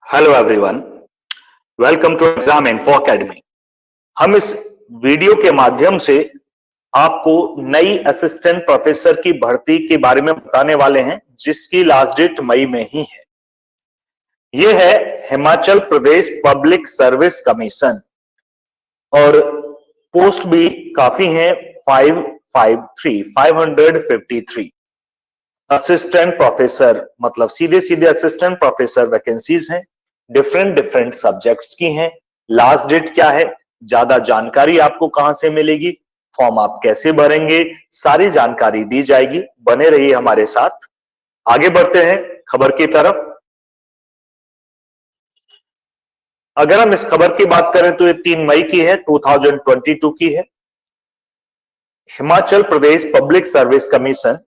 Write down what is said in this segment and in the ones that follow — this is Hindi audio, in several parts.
Hello everyone, welcome to exam info academy. हम इस वीडियो के माध्यम से आपको नई असिस्टेंट प्रोफेसर की भर्ती के बारे में बताने वाले हैं, जिसकी लास्ट डेट मई में ही है। यह है Himachal Pradesh public service commission और पोस्ट भी काफी हैं, 553 असिस्टेंट प्रोफेसर, मतलब सीधे सीधे असिस्टेंट प्रोफेसर वैकेंसीज हैं, डिफरेंट सब्जेक्ट्स की हैं। लास्ट डेट क्या है, ज्यादा जानकारी आपको कहां से मिलेगी, फॉर्म आप कैसे भरेंगे, सारी जानकारी दी जाएगी। बने रहिए हमारे साथ। आगे बढ़ते हैं खबर की तरफ। अगर हम इस खबर की बात करें तो ये 3 मई की है, 2022 की है। Himachal Pradesh public service commission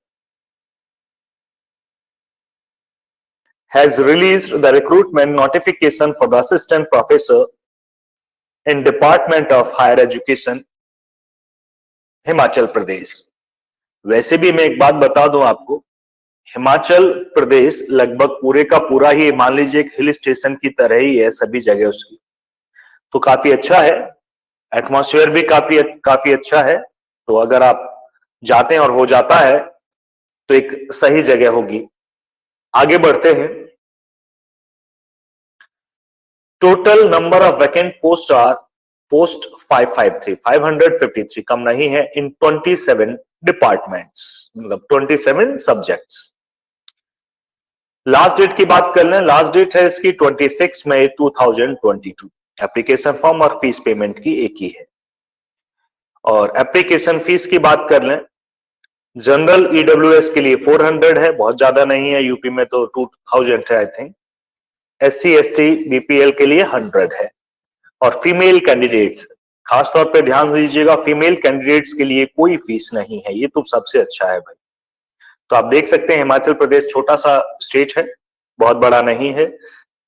has released the recruitment notification for the assistant professor in Department of Higher Education, Himachal Pradesh. वैसे भी मैं एक बात बता दूं आपको, हिमाचल प्रदेश लगभग पूरे का पूरा ही मान लीजिए एक हिल स्टेशन की तरह ही है, सभी जगह उसकी, तो काफी अच्छा है। एटमॉस्फेयर भी काफी अच्छा है। तो अगर आप जाते हैं और हो जाता है तो एक सही जगह होगी। आगे बढ़ते हैं। Total number of vacant post R post 553 कम नहीं है, इन 27 डिपार्टमेंट्स, मतलब 27 सब्जेक्ट्स। लास्ट डेट की बात कर लें, लास्ट डेट है इसकी 26 मई 2022। एप्लीकेशन फॉर्म और फीस पेमेंट की एक ही है। और एप्लीकेशन फीस की बात कर लें, जनरल ईडब्ल्यूएस के लिए 400 है, बहुत ज्यादा नहीं है, यूपी में तो 2000 है I think. SC ST BPL के लिए 100 है। और फीमेल कैंडिडेट्स, खासतौर पे ध्यान दीजिएगा, फीमेल कैंडिडेट्स के लिए कोई फीस नहीं है, ये तो सबसे अच्छा है भाई। तो आप देख सकते हैं हिमाचल प्रदेश छोटा सा स्टेट है, बहुत बड़ा नहीं है।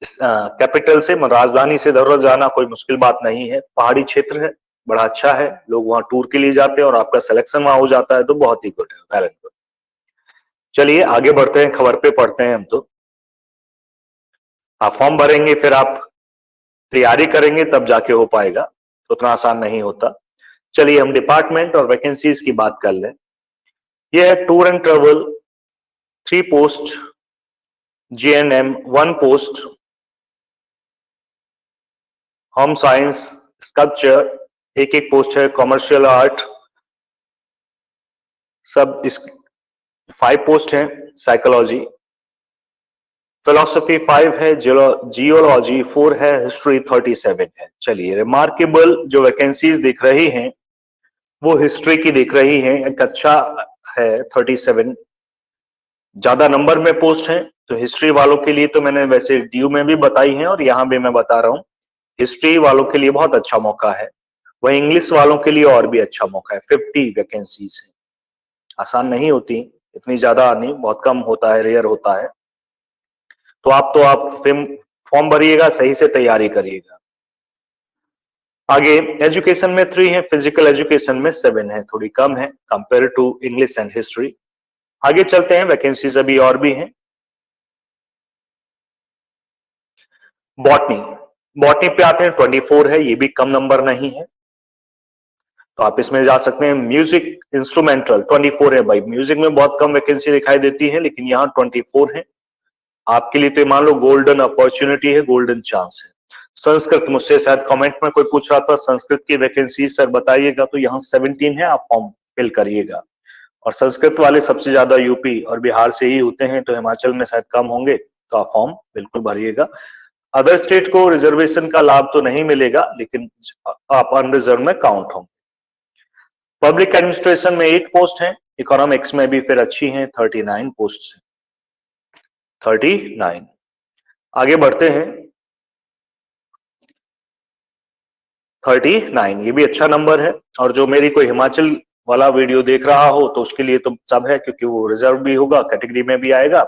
कैपिटल से, राजधानी से इधर जाना कोई मुश्किल बात नहीं है। पहाड़ी क्षेत्र है, बड़ा अच्छा है, लोग वहां टूर के लिए जाते हैं और आपका सिलेक्शन वहां हो जाता है, तो बहुत ही गुड है, वेल एंड गुड। चलिए आगे बढ़ते हैं, खबर पे पढ़ते हैं हम। तो आप फॉर्म भरेंगे, फिर आप तैयारी करेंगे, तब जाके हो पाएगा, तो उतना आसान नहीं होता। चलिए हम डिपार्टमेंट और वैकेंसीज की बात कर लें। यह है tour and travel 3 post, GNM 1 post, home science sculpture एक पोस्ट है, कॉमर्शियल आर्ट सब इस 5 पोस्ट हैं, साइकोलॉजी, फिलोसफी 5 है, जियोलॉजी 4 है, हिस्ट्री 37 है। चलिए रिमार्केबल जो वैकेंसीज दिख रही हैं वो हिस्ट्री की दिख रही हैं, एक अच्छा है 37, ज्यादा नंबर में पोस्ट हैं। तो हिस्ट्री वालों के लिए तो मैंने वैसे ड्यू में भी बताई हैं और यहां भी मैं बता रहा हूं, हिस्ट्री वालों के लिए बहुत अच्छा मौका है। वही इंग्लिश वालों के लिए और भी अच्छा मौका है। 50 वैकेंसीज है, आसान नहीं होती, इतनी ज्यादा नहीं, बहुत कम होता है, रेयर होता है। तो आप फॉर्म भरिएगा, सही से तैयारी करिएगा। आगे एजुकेशन में 3 है, फिजिकल एजुकेशन में 7 है, थोड़ी कम है compare to English and history. आगे चलते हैं, वैकेंसीज अभी और भी हैं। बॉटनी, बॉटनी पे आते हैं, 24 है, ये भी कम नंबर नहीं है, तो आप इसमें जा सकते हैं। म्यूजिक इंस्ट्रूमेंटल 24 है भाई, म्यूजिक में बहुत कम वैकेंसी दिखाई देती है, लेकिन यहाँ 24 है आपके लिए, तो मान लो गोल्डन अपॉर्चुनिटी है, गोल्डन चांस है। संस्कृत, मुझसे शायद कमेंट में कोई पूछ रहा था संस्कृत की वैकेंसी सर बताइएगा, तो यहाँ 17 है, आप फॉर्म फिल करिएगा। और संस्कृत वाले सबसे ज्यादा यूपी और बिहार से ही होते हैं, तो हिमाचल में शायद कम होंगे, तो आप फॉर्म बिल्कुल भरिएगा। अदर स्टेट को रिजर्वेशन का लाभ तो नहीं मिलेगा, लेकिन आप अनरिजर्व में काउंट होंगे। पब्लिक एडमिनिस्ट्रेशन में 8 पोस्ट हैं, इकोनॉमिक्स में भी फिर अच्छी हैं, 39 पोस्ट हैं, 39। आगे बढ़ते हैं, 39 ये भी अच्छा नंबर है। और जो मेरी कोई हिमाचल वाला वीडियो देख रहा हो तो उसके लिए तो सब है, क्योंकि वो रिजर्व भी होगा, कैटेगरी में भी आएगा।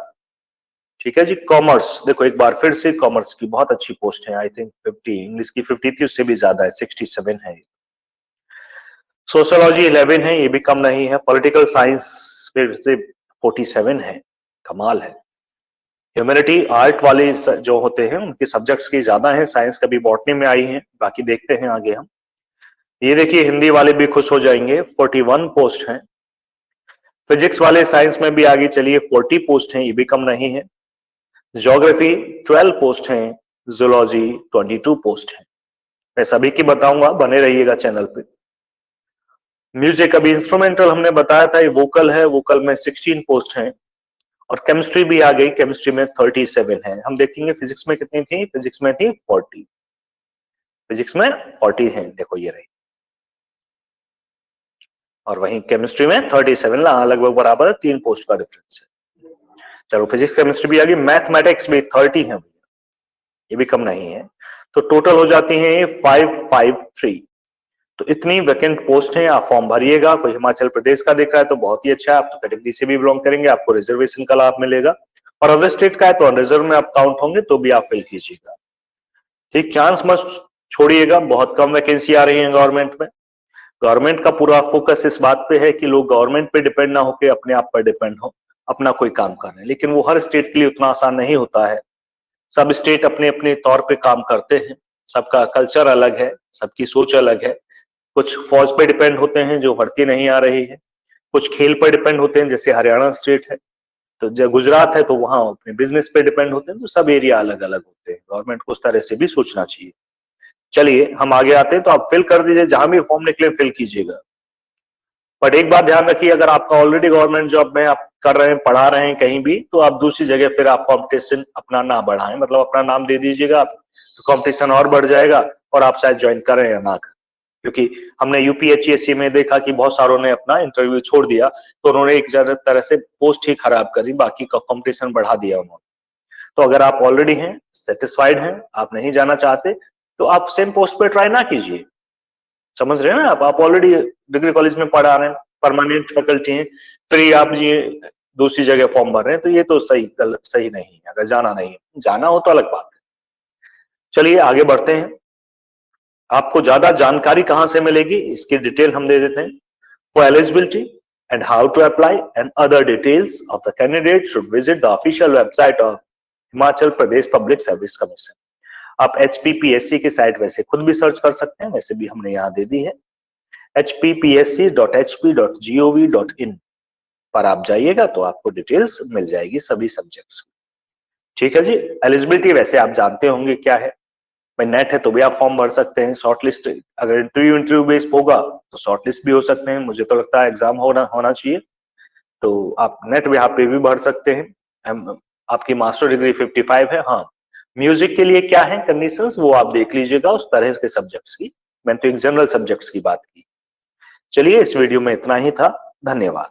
ठीक है जी। कॉमर्स, देखो एक बार फिर से कॉमर्स की बहुत अच्छी पोस्ट है, आई थिंक 50, इंग्लिश की 50 थी, उससे भी ज्यादा है, 67 है। सोशियोलॉजी 11 है, ये भी कम नहीं है। पॉलिटिकल साइंस फिर से 47 है, कमाल है। ह्यूमैनिटी आर्ट वाले जो होते हैं उनके सब्जेक्ट्स की ज्यादा हैं, साइंस कभी बॉटनी में आई हैं, बाकी देखते हैं आगे हम। ये देखिए हिंदी वाले भी खुश हो जाएंगे, 41 पोस्ट हैं। फिजिक्स वाले साइंस में भी आगे चलिए 40 पोस्ट हैं, ये भी कम नहीं है। ज्योग्राफी 12 पोस्ट हैं, जूलॉजी 22 पोस्ट हैं। मैं सभी की बताऊंगा, बने रहिएगा चैनल पे। म्यूजिक अभी इंस्ट्रूमेंटल हमने बताया था, ये वोकल है, वोकल में 16 पोस्ट हैं। और केमिस्ट्री भी आ गई, केमिस्ट्री में 37 है। हम देखेंगे फिजिक्स में कितनी थी, फिजिक्स में थी 40, फिजिक्स में 40 है, देखो ये रही। और वहीं केमिस्ट्री में 37, लगभग बराबर है, 3 पोस्ट का डिफरेंस है। चलो फिजिक्स केमिस्ट्री भी आ गई, मैथमेटिक्स भी 30 है भैया, ये भी कम नहीं है। तो टोटल हो जाती है 553। तो इतनी वैकेंट पोस्ट है, आप फॉर्म भरिएगा। कोई हिमाचल प्रदेश का देख रहा है तो बहुत ही अच्छा है, आप तो कैटेगरी से भी बिलोंग करेंगे, आपको रिजर्वेशन का लाभ मिलेगा। और अदर स्टेट का है तो अनरिजर्व में आप काउंट होंगे तो भी आप फिल कीजिएगा। ठीक, चांस मत छोड़िएगा, बहुत कम वैकेंसी आ रही है गवर्नमेंट में। गवर्नमेंट का पूरा फोकस इस बात पे है कि लोग गवर्नमेंट पे डिपेंड ना होकर अपने आप पर डिपेंड हो, अपना कोई काम कर रहे हैं। लेकिन वो हर स्टेट के लिए उतना आसान नहीं होता है। सब स्टेट अपने अपने तौर पे काम करते हैं, सबका कल्चर अलग है, सबकी सोच अलग है। कुछ फौज पे डिपेंड होते हैं जो भर्ती नहीं आ रही है, कुछ खेल पर डिपेंड होते हैं, जैसे हरियाणा स्टेट है, तो जो गुजरात है तो वहां अपने बिजनेस पे डिपेंड होते हैं। तो सब एरिया अलग अलग होते हैं, गवर्नमेंट को उस तरह से भी सोचना चाहिए। चलिए हम आगे आते हैं, तो आप फिल कर दीजिए, जहां भी फॉर्म निकले फिल कीजिएगा। बट एक बात ध्यान रखिए, अगर आपका ऑलरेडी गवर्नमेंट जॉब में आप कर रहे हैं, पढ़ा रहे हैं कहीं भी, तो आप दूसरी जगह फिर आप कॉम्पिटिशन अपना ना बढ़ाएं, मतलब अपना नाम दे दीजिएगा, तो कॉम्पिटिशन और बढ़ जाएगा और आप शायद ज्वाइन करें या ना करें। क्योंकि हमने यूपीएचसीएससी में देखा कि बहुत सारों ने अपना इंटरव्यू छोड़ दिया, तो उन्होंने एक तरह से पोस्ट ही खराब करी, बाकी का कॉम्पिटिशन बढ़ा दिया उन्होंने। तो अगर आप ऑलरेडी हैं, सेटिस्फाइड हैं, आप नहीं जाना चाहते, तो आप सेम पोस्ट पे ट्राई ना कीजिए। समझ रहे हैं ना आप ऑलरेडी डिग्री कॉलेज में पढ़ा रहे हैं, परमानेंट फैकल्टी हैं, फिर आप ये दूसरी जगह फॉर्म भर रहे हैं, तो ये तो सही नहीं है। अगर जाना नहीं है, जाना हो तो अलग बात है। चलिए आगे बढ़ते हैं। आपको ज्यादा जानकारी कहां से मिलेगी, इसकी डिटेल हम दे देते हैं। For eligibility and how to apply and other details of the candidate should visit the official website of Himachal Pradesh Public Service Commission. आप HPPSC की साइट वैसे खुद भी सर्च कर सकते हैं, वैसे भी हमने यहाँ दे दी है, hppsc.hp.gov.in पर आप जाइएगा तो आपको डिटेल्स मिल जाएगी सभी सब्जेक्ट्स। ठीक है जी। एलिजिबिलिटी वैसे आप जानते होंगे क्या है, भाई नेट है तो भी आप फॉर्म भर सकते हैं। शॉर्टलिस्ट अगर इंटरव्यू बेस्ड होगा तो शॉर्टलिस्ट भी हो सकते हैं, मुझे तो लगता है एग्जाम होना चाहिए, तो आप नेट यहाँ पे भी भर सकते हैं। आपकी मास्टर डिग्री 55 है। हाँ, म्यूजिक के लिए क्या है कंडीशंस, वो आप देख लीजिएगा उस तरह के सब्जेक्ट्स की, मैंने तो एक जनरल सब्जेक्ट्स की बात की। चलिए इस वीडियो में इतना ही था, धन्यवाद।